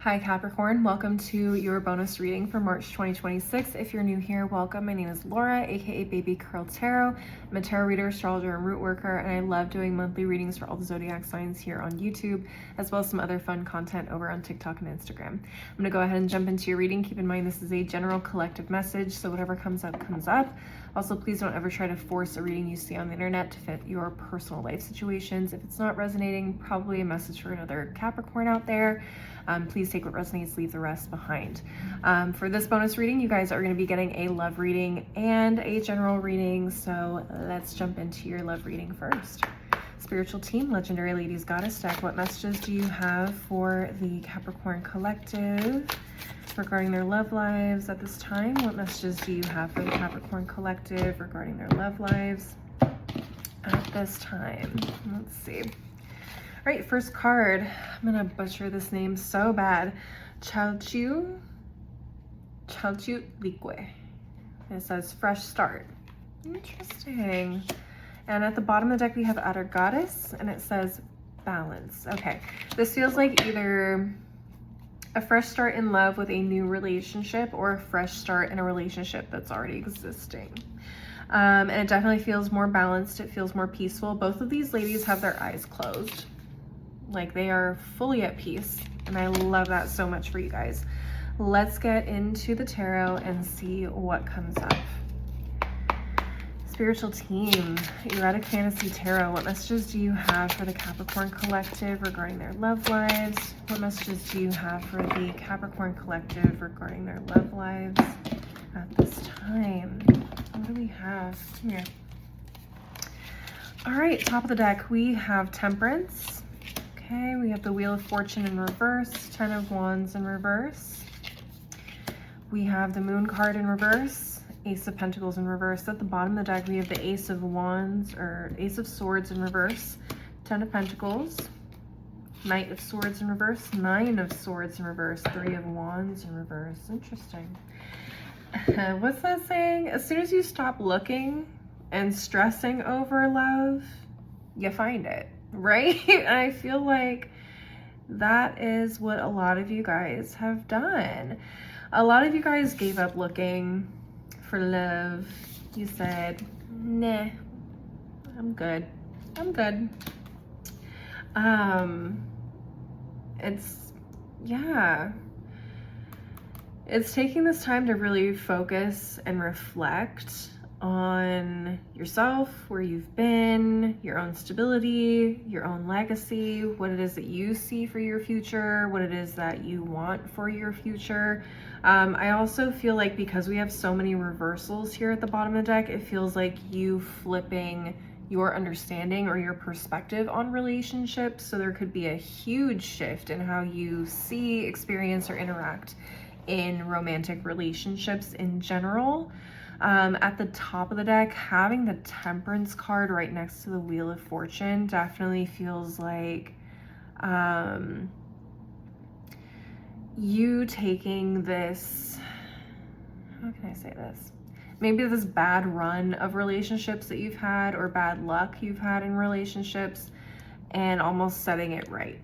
Hi Capricorn, welcome to your bonus reading for March 2026. If you're new here, welcome. My name is Laura, aka Baby Curl Tarot. I'm a tarot reader, astrologer, and root worker, and I love doing monthly readings for all the zodiac signs here on YouTube, as well as some other fun content over on TikTok and Instagram. I'm gonna go ahead and jump into your reading. Keep in mind this is a general collective message, so whatever comes up, comes up. Also, please don't ever try to force a reading you see on the internet to fit your personal life situations. If it's not resonating, probably a message for another Capricorn out there. Please take what resonates, leave the rest behind. For this bonus reading, you guys are going to be getting a love reading and a general reading. So let's jump into your love reading first. Spiritual team, legendary ladies, goddess deck. What messages do you have for the Capricorn collective regarding their love lives at this time? What messages do you have for the Capricorn collective regarding their love lives at this time? Let's see. All right, first card. I'm gonna butcher this name so bad. Chalchu Lique. It says fresh start. Interesting. And at the bottom of the deck we have outer goddess, and it says balance. Okay, this feels like either a fresh start in love with a new relationship or a fresh start in a relationship that's already existing. And it definitely feels more balanced. It feels more peaceful. Both of these ladies have their eyes closed. Like they are fully at peace, and I love that so much for you guys. Let's get into the tarot and see what comes up. Spiritual team, erotic fantasy tarot. What messages do you have for the Capricorn collective regarding their love lives? What messages do you have for the Capricorn collective regarding their love lives at this time? What do we have? Come here. All right, top of the deck, we have Temperance. Okay, we have the Wheel of Fortune in reverse, Ten of Wands in reverse. We have the Moon card in reverse, Ace of Pentacles in reverse. At the bottom of the deck, we have the Ace of Wands, or Ace of Swords in reverse, Ten of Pentacles, Knight of Swords in reverse, Nine of Swords in reverse, Three of Wands in reverse. Interesting. What's that saying? As soon as you stop looking and stressing over love, you find it. Right? I feel like that is what a lot of you guys have done. A lot of you guys gave up looking for love. You said, nah, I'm good. I'm good. It's taking this time to really focus and reflect on yourself, where you've been, your own stability, your own legacy, what it is that you see for your future, what it is that you want for your future. I also feel like because we have so many reversals here at the bottom of the deck, it feels like you flipping your understanding or your perspective on relationships. So there could be a huge shift in how you see, experience, or interact in romantic relationships in general. At the top of the deck, having the Temperance card right next to the Wheel of Fortune definitely feels like you taking this, how can I say this? Maybe this bad run of relationships that you've had, or bad luck you've had in relationships, and almost setting it right.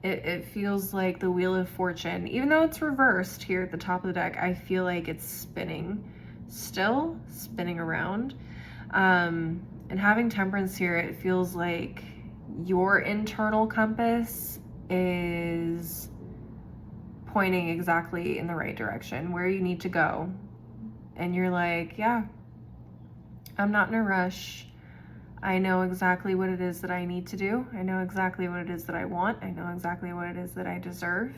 It feels like the Wheel of Fortune, even though it's reversed here at the top of the deck, I feel like it's still spinning around. And having Temperance here, it feels like your internal compass is pointing exactly in the right direction, where you need to go. And you're like, yeah, I'm not in a rush. I know exactly what it is that I need to do. I know exactly what it is that I want. I know exactly what it is that I deserve.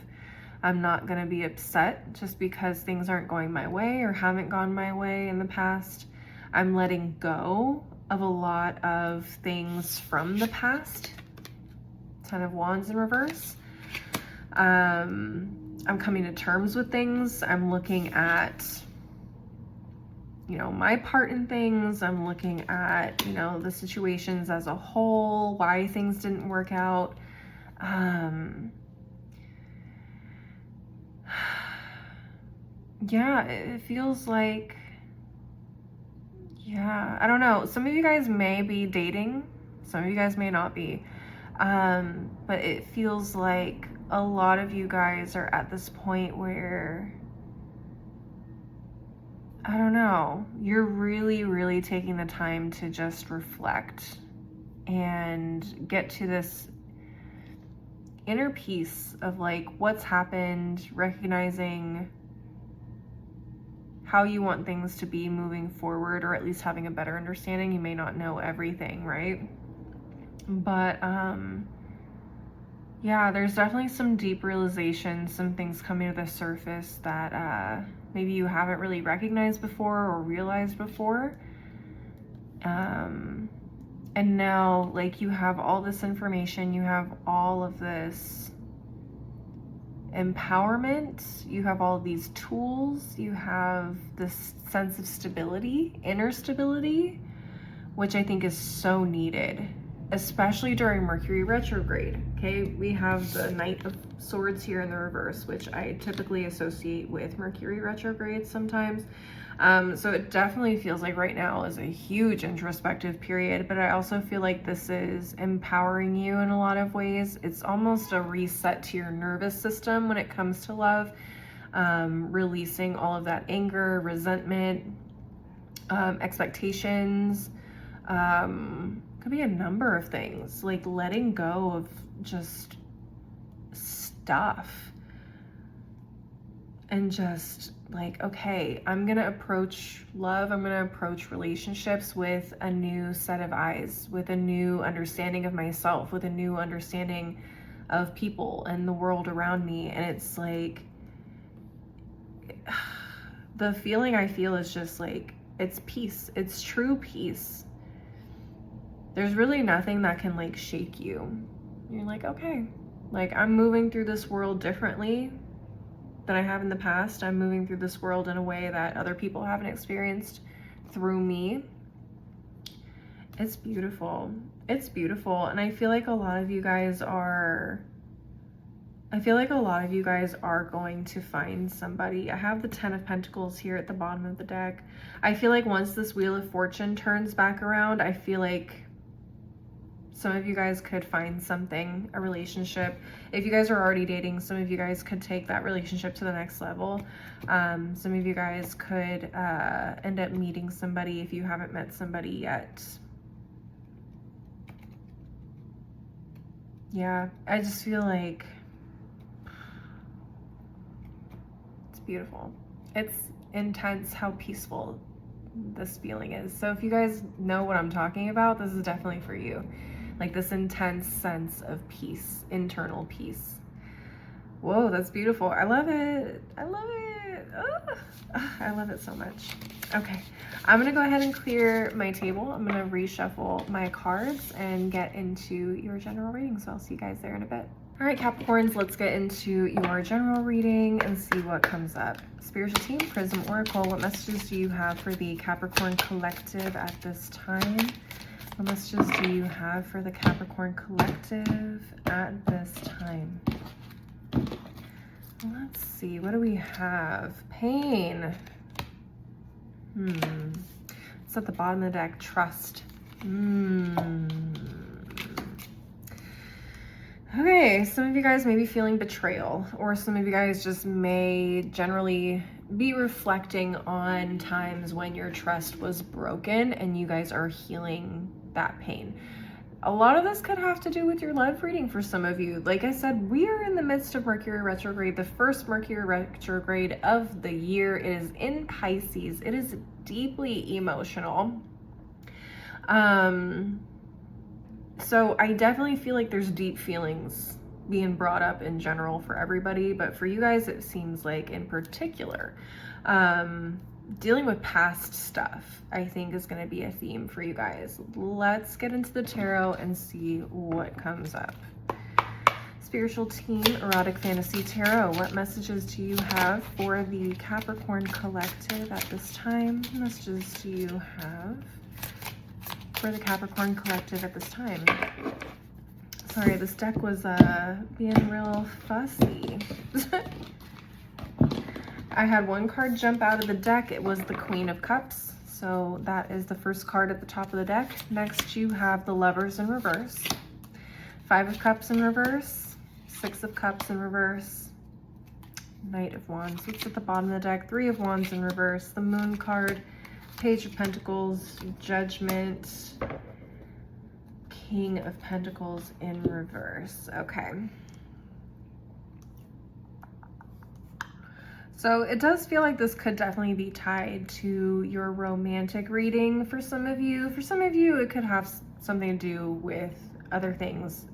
I'm not gonna be upset just because things aren't going my way or haven't gone my way in the past. I'm letting go of a lot of things from the past. Ten of Wands in reverse. I'm coming to terms with things. I'm looking at, you know, my part in things. I'm looking at, you know, the situations as a whole, why things didn't work out. Yeah, it feels like, yeah, I don't know. Some of you guys may be dating, some of you guys may not be. But it feels like A lot of you guys are at this point where, I don't know, you're really, really taking the time to just reflect and get to this inner peace of like what's happened, recognizing how you want things to be moving forward, or at least having a better understanding. You may not know everything, right? But yeah, there's definitely some deep realizations, some things coming to the surface that maybe you haven't really recognized before or realized before. And now, like, you have all this information, you have all of this empowerment, you have all these tools, you have this sense of stability, inner stability, which I think is so needed, especially during Mercury retrograde. Okay, we have the Knight of Swords here in the reverse, which I typically associate with Mercury retrograde sometimes. So it definitely feels like right now is a huge introspective period, but I also feel like this is empowering you in a lot of ways. It's almost a reset to your nervous system when it comes to love, releasing all of that anger, resentment, expectations, could be a number of things, like letting go of just stuff and just like, okay, I'm gonna approach love, I'm gonna approach relationships with a new set of eyes, with a new understanding of myself, with a new understanding of people and the world around me. And it's like, the feeling I feel is just like, it's peace, it's true peace. There's really nothing that can like shake you. You're like, okay, like I'm moving through this world differently than I have in the past. I'm moving through this world in a way that other people haven't experienced through me. It's beautiful. It's beautiful. And I feel like a lot of you guys are going to find somebody. I have the 10 of Pentacles here at the bottom of the deck. I feel like once this Wheel of Fortune turns back around, I feel like some of you guys could find something, a relationship. If you guys are already dating, some of you guys could take that relationship to the next level. Some of you guys could end up meeting somebody if you haven't met somebody yet. Yeah, I just feel like it's beautiful. It's intense how peaceful this feeling is. So if you guys know what I'm talking about, this is definitely for you. Like this intense sense of peace, internal peace. Whoa, that's beautiful. I love it. I love it. Oh, I love it so much. Okay, I'm gonna go ahead and clear my table. I'm gonna reshuffle my cards and get into your general reading. So I'll see you guys there in a bit. All right, Capricorns, let's get into your general reading and see what comes up. Spiritual team, Prism Oracle, what messages do you have for the Capricorn collective at this time? What messages do you have for the Capricorn collective at this time? Let's see, what do we have? Pain. It's at the bottom of the deck. Trust. Okay, some of you guys may be feeling betrayal, or some of you guys just may generally be reflecting on times when your trust was broken and you guys are healing that pain. A lot of this could have to do with your love reading for some of you. Like I said, we are in the midst of Mercury retrograde, the first Mercury retrograde of the year. It is in Pisces. It is deeply emotional. So I definitely feel like there's deep feelings being brought up in general for everybody, but for you guys, it seems like in particular, dealing with past stuff, I think is going to be a theme for you guys. Let's get into the tarot and see what comes up. Spiritual team, Erotic Fantasy Tarot, what messages do you have for the Capricorn collective at this time? What messages do you have for the Capricorn collective at this time? Sorry, this deck was being real fussy. I had one card jump out of the deck. It was the Queen of Cups. So that is the first card at the top of the deck. Next, you have the Lovers in reverse. 5 of Cups in reverse. Six of Cups in reverse. Knight of Wands. What's at the bottom of the deck? Three of Wands in reverse. The Moon card. Page of Pentacles. Judgment. King of Pentacles in reverse. Okay. So it does feel like this could definitely be tied to your romantic reading for some of you. For some of you, it could have something to do with other things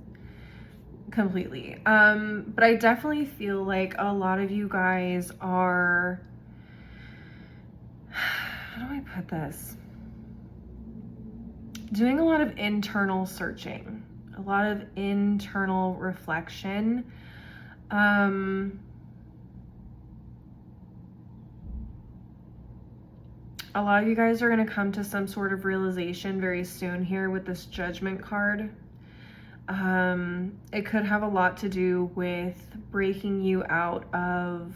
completely. But I definitely feel like a lot of you guys are, how do I put this? Doing a lot of internal searching, a lot of internal reflection. A lot of you guys are going to come to some sort of realization very soon here with this Judgment card. It could have a lot to do with breaking you out of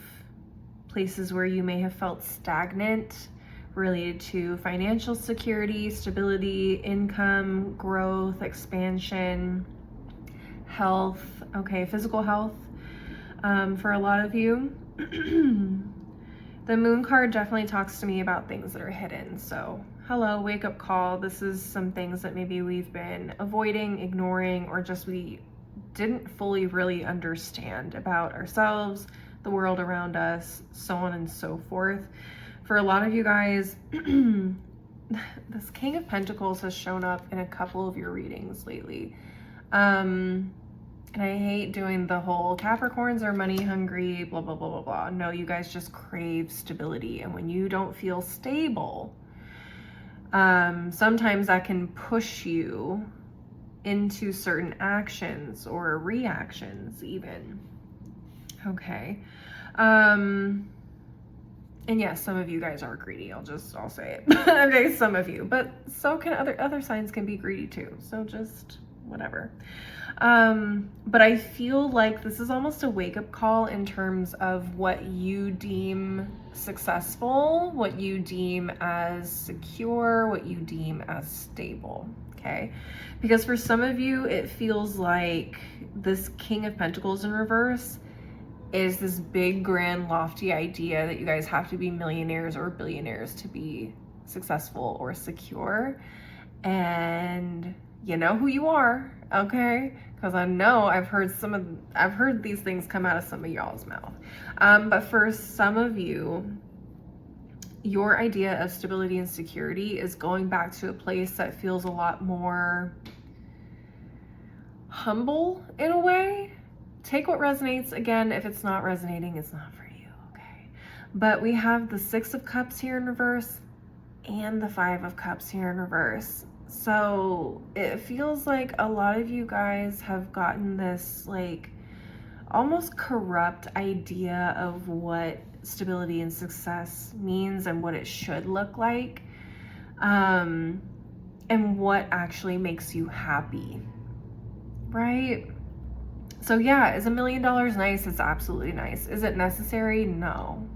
places where you may have felt stagnant, related to financial security, stability, income, growth, expansion, health, okay, physical health, for a lot of you. The Moon card definitely talks to me about things that are hidden. So, hello, wake up call. This is some things that maybe we've been avoiding, ignoring, or just we didn't fully really understand about ourselves, the world around us, so on and so forth. For a lot of you guys, this King of Pentacles has shown up in a couple of your readings lately. And I hate doing the whole Capricorns are money hungry, blah, blah, blah, blah, blah. No, you guys just crave stability. And when you don't feel stable, sometimes that can push you into certain actions or reactions even. Okay. And yes, some of you guys are greedy. I'll say it. Okay, some of you, but so can other signs can be greedy too. So just whatever. But I feel like this is almost a wake-up call in terms of what you deem successful, what you deem as secure, what you as stable, okay? Because for some of you, it feels like this King of Pentacles in reverse is this big, grand, lofty idea that you guys have to be millionaires or billionaires to be successful or secure. And you know who you are, okay? Because I know I've heard these things come out of some of y'all's mouth. But for some of you, your idea of stability and security is going back to a place that feels a lot more humble in a way. Take what resonates. Again, if it's not resonating, it's not for you, okay? But we have the Six of Cups here in reverse and the Five of Cups here in reverse. So it feels like a lot of you guys have gotten this like almost corrupt idea of what stability and success means and what it should look like, and what actually makes you happy, right? So yeah, is $1 million nice? It's absolutely nice. Is it necessary? No.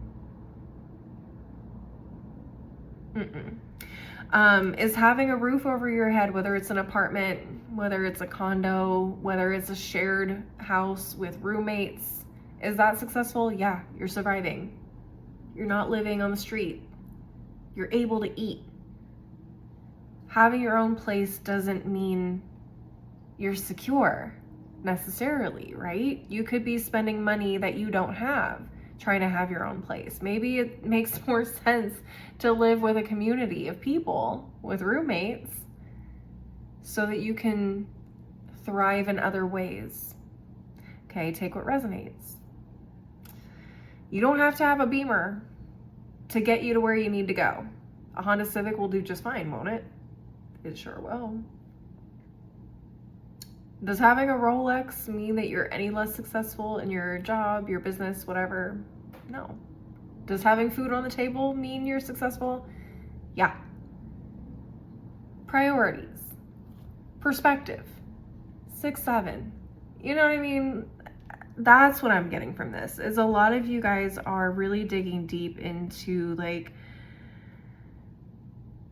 Is having a roof over your head, whether it's an apartment, whether it's a condo, whether it's a shared house with roommates, is that successful? Yeah, you're surviving. You're not living on the street. You're able to eat. Having your own place doesn't mean you're secure necessarily, right? You could be spending money that you don't have trying to have your own place. Maybe it makes more sense to live with a community of people, with roommates, so that you can thrive in other ways. Okay, take what resonates. You don't have to have a Beamer to get you to where you need to go. A Honda Civic will do just fine, won't it? It sure will. Does having a Rolex mean that you're any less successful in your job, your business, whatever? No. Does having food on the table mean you're successful? Yeah. Priorities. Perspective. 6, 7. You know what I mean? That's what I'm getting from this, is a lot of you guys are really digging deep into like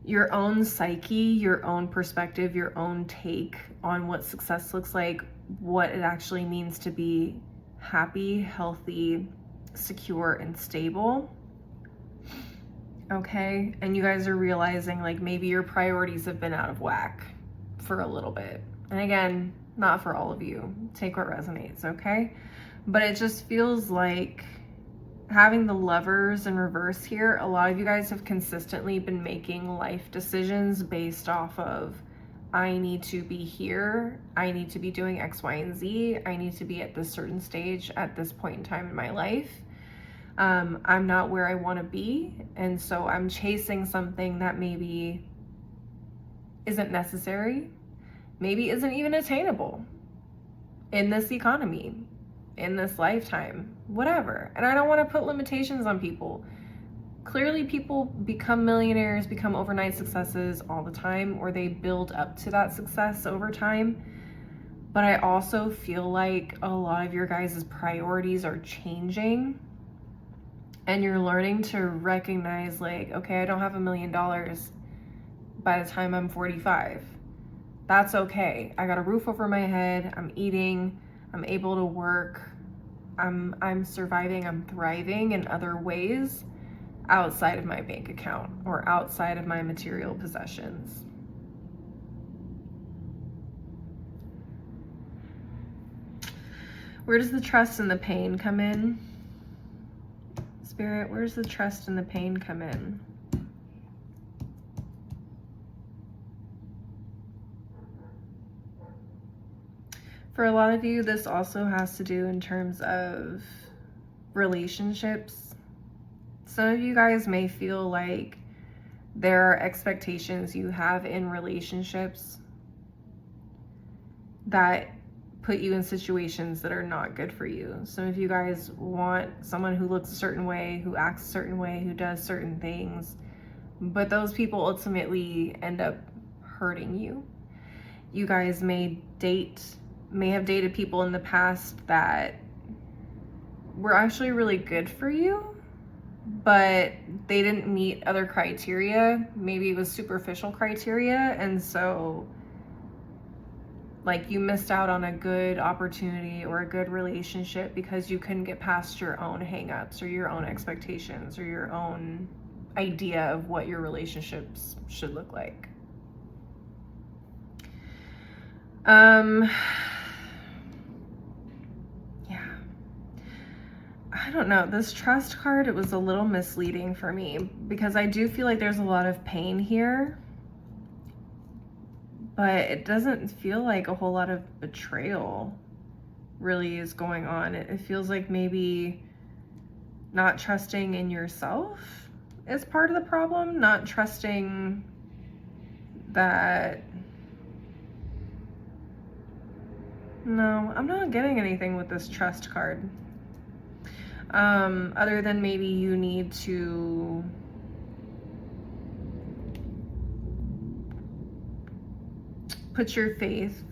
your own psyche, your own perspective, your own take on what success looks like, what it actually means to be happy, healthy, secure, and stable. Okay, and you guys are realizing like maybe your priorities have been out of whack for a little bit. And again, not for all of you. Take what resonates, okay? But it just feels like having the Lovers in reverse here, a lot of you guys have consistently been making life decisions based off of, I need to be here, I need to be doing X, Y, and Z, I need to be at this certain stage at this point in time in my life. I'm not where I want to be, and so I'm chasing something that maybe isn't necessary, maybe isn't even attainable in this economy, in this lifetime, whatever. And I don't want to put limitations on people. Clearly people become millionaires, become overnight successes all the time, or they build up to that success over time. But I also feel like a lot of your guys' priorities are changing, and you're learning to recognize like, okay, I don't have $1 million by the time I'm 45. That's okay. I got a roof over my head, I'm eating, I'm able to work, I'm surviving, I'm thriving in other ways outside of my bank account or outside of my material possessions. Where does the trust and the pain come in? Spirit, where's the trust and the pain come in? For a lot of you, this also has to do in terms of relationships. Some of you guys may feel like there are expectations you have in relationships that put you in situations that are not good for you. Some of you guys want someone who looks a certain way, who acts a certain way, who does certain things, but those people ultimately end up hurting you. You guys may have dated people in the past that were actually really good for you, but they didn't meet other criteria. Maybe it was superficial criteria, and so like you missed out on a good opportunity or a good relationship because you couldn't get past your own hangups or your own expectations or your own idea of what your relationships should look like. Yeah. I don't know. This trust card, it was a little misleading for me because I do feel like there's a lot of pain here, but it doesn't feel like a whole lot of betrayal really is going on. It feels like maybe not trusting in yourself is part of the problem, not trusting that. No, I'm not getting anything with this trust card. Other than maybe you need to put your faith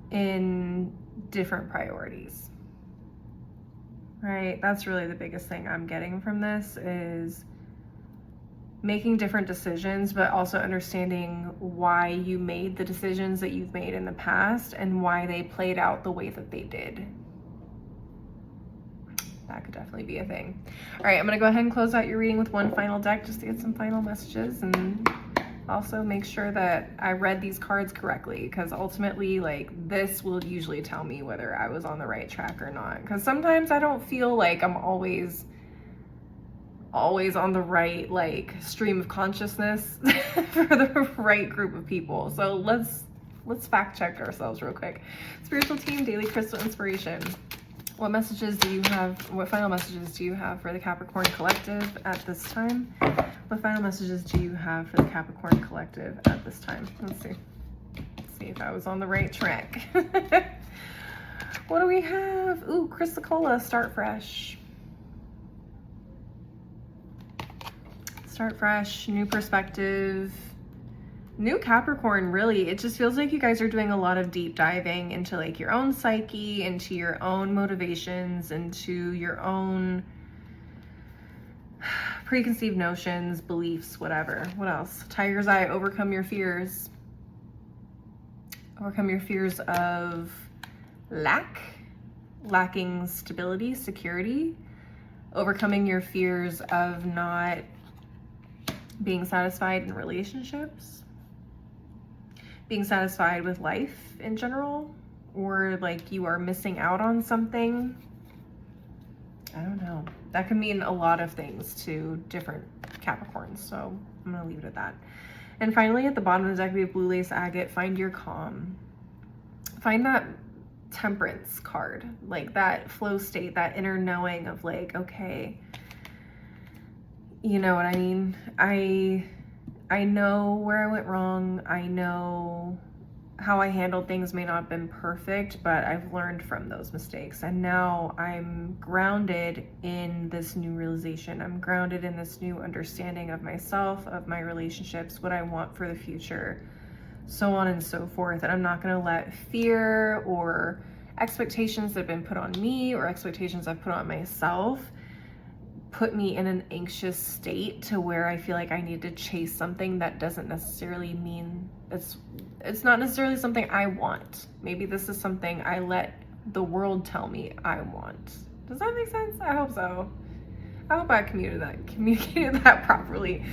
in different priorities, right? That's really the biggest thing I'm getting from this, is making different decisions, but also understanding why you made the decisions that you've made in the past and why they played out the way that they did. That could definitely be a thing. All right, I'm gonna go ahead and close out your reading with one final deck just to get some final messages, and also make sure that I read these cards correctly, because ultimately, like, this will usually tell me whether I was on the right track or not. Because sometimes I don't feel like I'm always on the right, like, stream of consciousness for the right group of people. So let's fact check ourselves real quick. Spiritual team, daily crystal inspiration. What messages do you have? What final messages do you have for the Capricorn collective at this time? What final messages do you have for the Capricorn collective at this time? Let's see. Let's see if I was on the right track. What do we have? Ooh, Chrysocolla, start fresh. Start fresh, new perspective. New Capricorn, really, it just feels like you guys are doing a lot of deep diving into like your own psyche, into your own motivations, into your own preconceived notions, beliefs, whatever. What else? Tiger's Eye, overcome your fears. Overcome your fears of lack, lacking stability, security, overcoming your fears of not being satisfied in relationships, being satisfied with life in general, or like you are missing out on something. I don't know. That can mean a lot of things to different Capricorns, so I'm gonna leave it at that. And finally, at the bottom of the deck, we have Blue Lace Agate. Find your calm. Find that temperance card, like that flow state, that inner knowing of like, okay, you know what I mean? I know where I went wrong. I know how I handled things may not have been perfect, but I've learned from those mistakes. And now I'm grounded in this new realization. I'm grounded in this new understanding of myself, of my relationships, what I want for the future, so on and so forth. And I'm not gonna let fear or expectations that have been put on me or expectations I've put on myself put me in an anxious state to where I feel like I need to chase something that doesn't necessarily mean it's not necessarily something I want. Maybe this is something I let the world tell me I want. Does that make sense? I hope so. I hope I communicated that properly.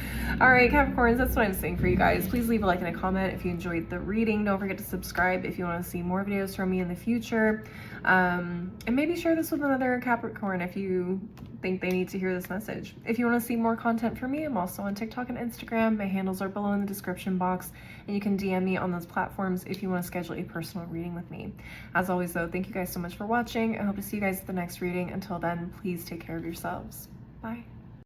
All right, Capricorns, that's what I'm saying for you guys. Please leave a like and a comment if you enjoyed the reading. Don't forget to subscribe if you want to see more videos from me in the future. And maybe share this with another Capricorn if you think they need to hear this message. If you want to see more content from me, I'm also on TikTok and Instagram. My handles are below in the description box, and you can DM me on those platforms if you want to schedule a personal reading with me. As always, though, thank you guys so much for watching. I hope to see you guys at the next reading. Until then, please take care of yourselves. Bye.